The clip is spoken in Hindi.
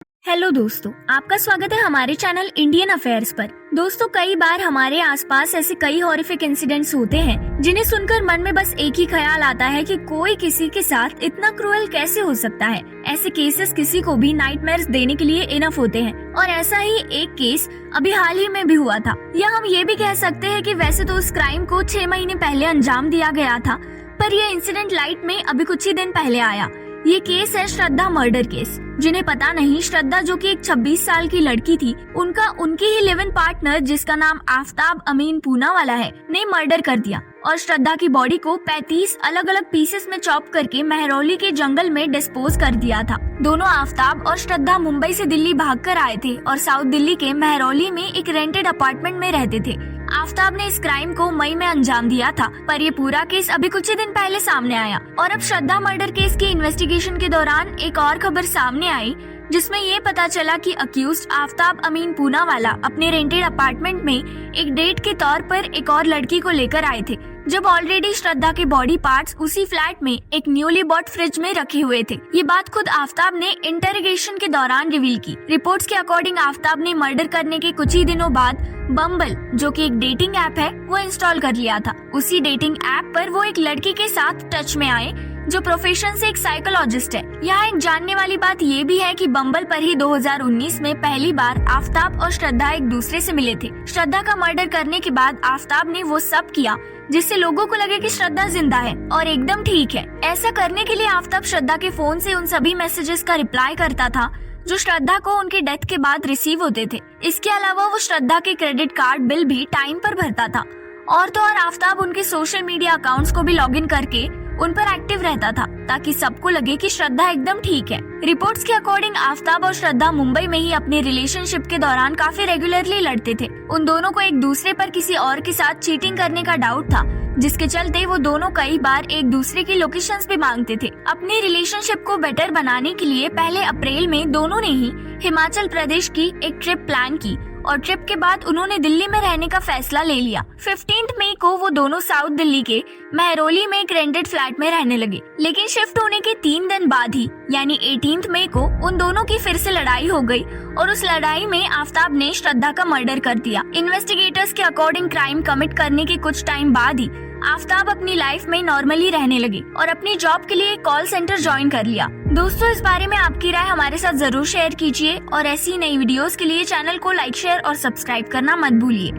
हेलो दोस्तों, आपका स्वागत है हमारे चैनल इंडियन अफेयर्स पर। दोस्तों, कई बार हमारे आसपास ऐसे कई हॉरिफिक इंसिडेंट्स होते हैं जिन्हें सुनकर मन में बस एक ही ख्याल आता है कि कोई किसी के साथ इतना क्रूएल कैसे हो सकता है। ऐसे केसेस किसी को भी नाइटमेयर्स देने के लिए इनफ होते हैं और ऐसा ही एक केस अभी हाल ही में भी हुआ था। या हम ये भी कह सकते हैं कि वैसे तो उस क्राइम को 6 महीने पहले अंजाम दिया गया था, पर यह इंसिडेंट लाइट में अभी कुछ ही दिन पहले आया। ये केस है श्रद्धा मर्डर केस। जिन्हें पता नहीं, श्रद्धा जो कि एक 26 साल की लड़की थी, उनकी ही लिव इन पार्टनर जिसका नाम आफ्ताब अमीन पूनावाला है, ने मर्डर कर दिया और श्रद्धा की बॉडी को 35 अलग अलग पीसेस में चॉप करके महरौली के जंगल में डिस्पोज कर दिया था। दोनों आफ्ताब और श्रद्धा मुंबई से दिल्ली भागकर आए थे और साउथ दिल्ली के महरौली में एक रेंटेड अपार्टमेंट में रहते थे। आफ्ताब ने इस क्राइम को मई में अंजाम दिया था, पर ये पूरा केस अभी कुछ ही दिन पहले सामने आया। और अब श्रद्धा मर्डर केस की इन्वेस्टिगेशन के दौरान एक और खबर सामने आई, जिसमें ये पता चला कि अक्यूज्ड आफ्ताब अमीन पूनावाला अपने रेंटेड अपार्टमेंट में एक डेट के तौर पर एक और लड़की को लेकर आए थे, जब ऑलरेडी श्रद्धा के बॉडी पार्ट्स उसी फ्लैट में एक न्यूली बॉट फ्रिज में रखे हुए थे। ये बात खुद आफ्ताब ने इंटरोगेशन के दौरान रिवील की। रिपोर्ट्स के अकॉर्डिंग आफ्ताब ने मर्डर करने के कुछ ही दिनों बाद बम्बल, जो कि एक डेटिंग ऐप है, वो इंस्टॉल कर लिया था। उसी डेटिंग ऐप पर वो एक लड़की के साथ टच में आए जो प्रोफेशन से एक साइकोलॉजिस्ट है। यहाँ एक जानने वाली बात ये भी है कि बम्बल पर ही 2019 में पहली बार आफ्ताब और श्रद्धा एक दूसरे से मिले थे। श्रद्धा का मर्डर करने के बाद आफ्ताब ने वो सब किया जिससे लोगों को लगे कि श्रद्धा जिंदा है और एकदम ठीक है। ऐसा करने के लिए आफ्ताब श्रद्धा के फोन से उन सभी मैसेजेस का रिप्लाई करता था जो श्रद्धा को उनके डेथ के बाद रिसीव होते थे। इसके अलावा वो श्रद्धा के क्रेडिट कार्ड बिल भी टाइम पर भरता था। और तो और आफ्ताब उनके सोशल मीडिया अकाउंट्स को भी लॉगिन करके उन पर एक्टिव रहता था, ताकि सबको लगे कि श्रद्धा एकदम ठीक है। रिपोर्ट्स के अकॉर्डिंग आफ्ताब और श्रद्धा मुंबई में ही अपने रिलेशनशिप के दौरान काफी रेगुलरली लड़ते थे। उन दोनों को एक दूसरे पर किसी और के साथ चीटिंग करने का डाउट था, जिसके चलते वो दोनों कई बार एक दूसरे की लोकेशंस भी मांगते थे। अपनी रिलेशनशिप को बेटर बनाने के लिए पहले अप्रैल में दोनों ने ही हिमाचल प्रदेश की एक ट्रिप प्लान की और ट्रिप के बाद उन्होंने दिल्ली में रहने का फैसला ले लिया। 15 मई को वो दोनों साउथ दिल्ली के महरौली में एक रेंटेड फ्लैट में रहने लगे, लेकिन शिफ्ट होने के 3 दिन बाद ही यानी 18 मई को उन दोनों की फिर से लड़ाई हो गई और उस लड़ाई में आफ्ताब ने श्रद्धा का मर्डर कर दिया। इन्वेस्टिगेटर्स के अकॉर्डिंग क्राइम कमिट करने के कुछ टाइम बाद ही आफ्ताब अपनी लाइफ में नॉर्मली रहने लगे और अपनी जॉब के लिए कॉल सेंटर ज्वाइन कर लिया। दोस्तों, इस बारे में आपकी राय हमारे साथ जरूर शेयर कीजिए और ऐसी नई वीडियोस के लिए चैनल को लाइक, शेयर और सब्सक्राइब करना मत भूलिए।